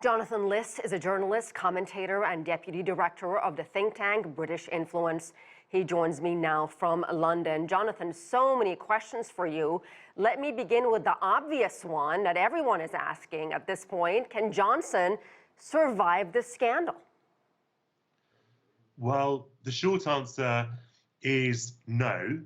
Jonathan Lis is a journalist, commentator, and deputy director of the think tank British Influence. He joins me now from London. Jonathan, so many questions for you. Let me begin with the obvious one that everyone is asking at this point. Can Johnson survive this scandal? Well, the short answer is no.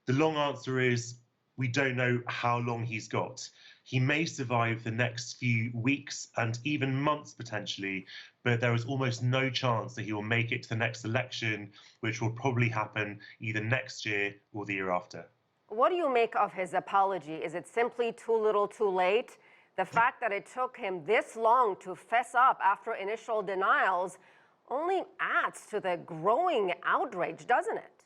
The long answer is we don't know how long he's got. He may survive the next few weeks and even months potentially, but there is almost no chance that he will make it to the next election, which will probably happen either next year or the year after. What do you make of his apology? Is it simply too little too late? The fact that it took him this long to fess up after initial denials only adds to the growing outrage, doesn't it?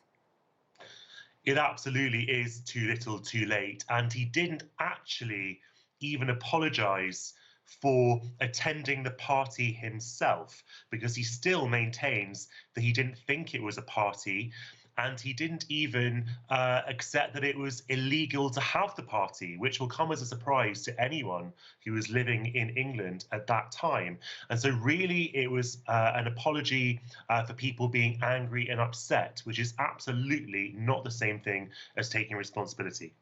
It absolutely is too little too late, and he didn't actually even apologise for attending the party himself, because he still maintains that he didn't think it was a party, and he didn't even accept that it was illegal to have the party, which will come as a surprise to anyone who was living in England at that time. And so really it was an apology for people being angry and upset, which is absolutely not the same thing as taking responsibility.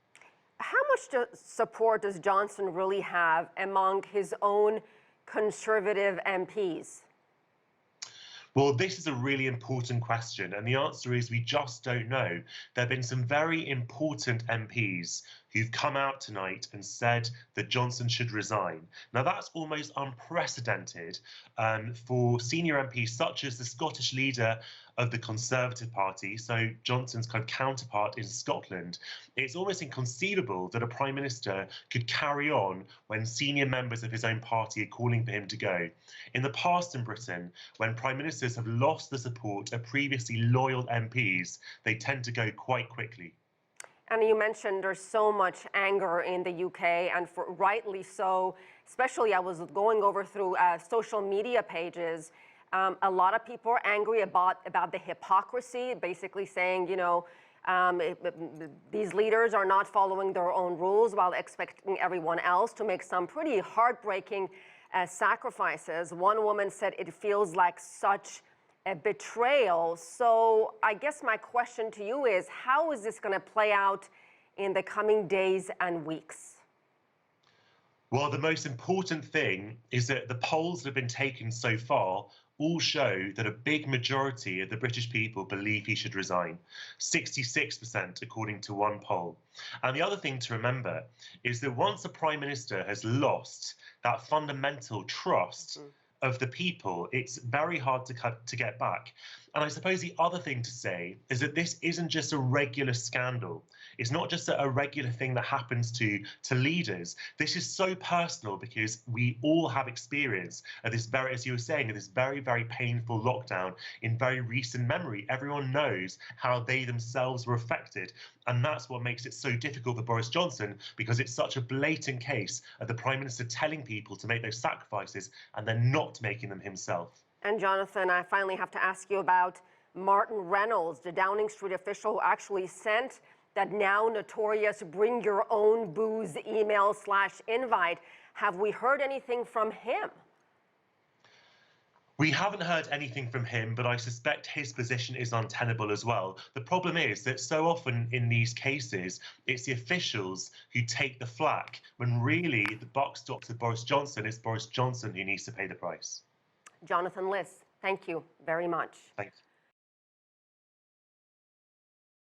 How much support does Johnson really have among his own Conservative MPs? Well, this is a really important question, and the answer is we just don't know. There have been some very important MPs who've come out tonight and said that Johnson should resign. Now, that's almost unprecedented for senior MPs such as the Scottish leader of the Conservative Party, so Johnson's kind of counterpart in Scotland. It's almost inconceivable that a Prime Minister could carry on when senior members of his own party are calling for him to go. In the past in Britain, when Prime Ministers have lost the support of previously loyal MPs, they tend to go quite quickly. And you mentioned there's so much anger in the UK, and rightly so. Especially, I was going over through social media pages. A lot of people are angry about the hypocrisy, basically saying, you know, these leaders are not following their own rules while expecting everyone else to make some pretty heartbreaking sacrifices. One woman said it feels like such a betrayal. So I guess my question to you is, how is this going to play out in the coming days and weeks? Well, the most important thing is that the polls that have been taken so far all show that a big majority of the British people believe he should resign. 66% according to one poll. And the other thing to remember is that once a Prime Minister has lost that fundamental trust of the people, it's very hard to get back. And I suppose the other thing to say is that this isn't just a regular scandal. It's not just a regular thing that happens to leaders. This is so personal because we all have experience of this very, as you were saying, of this very, very painful lockdown in very recent memory. Everyone knows how they themselves were affected. And that's what makes it so difficult for Boris Johnson, because it's such a blatant case of the Prime Minister telling people to make those sacrifices and then not making them himself. And Jonathan, I finally have to ask you about Martin Reynolds, the Downing Street official who actually sent that now notorious bring your own booze email/invite. Have we heard anything from him? We haven't heard anything from him, but I suspect his position is untenable as well. The problem is that so often in these cases, it's the officials who take the flak, when really the buck stops with Boris Johnson. It's Boris Johnson who needs to pay the price. Jonathan Lis, thank you very much. Thanks.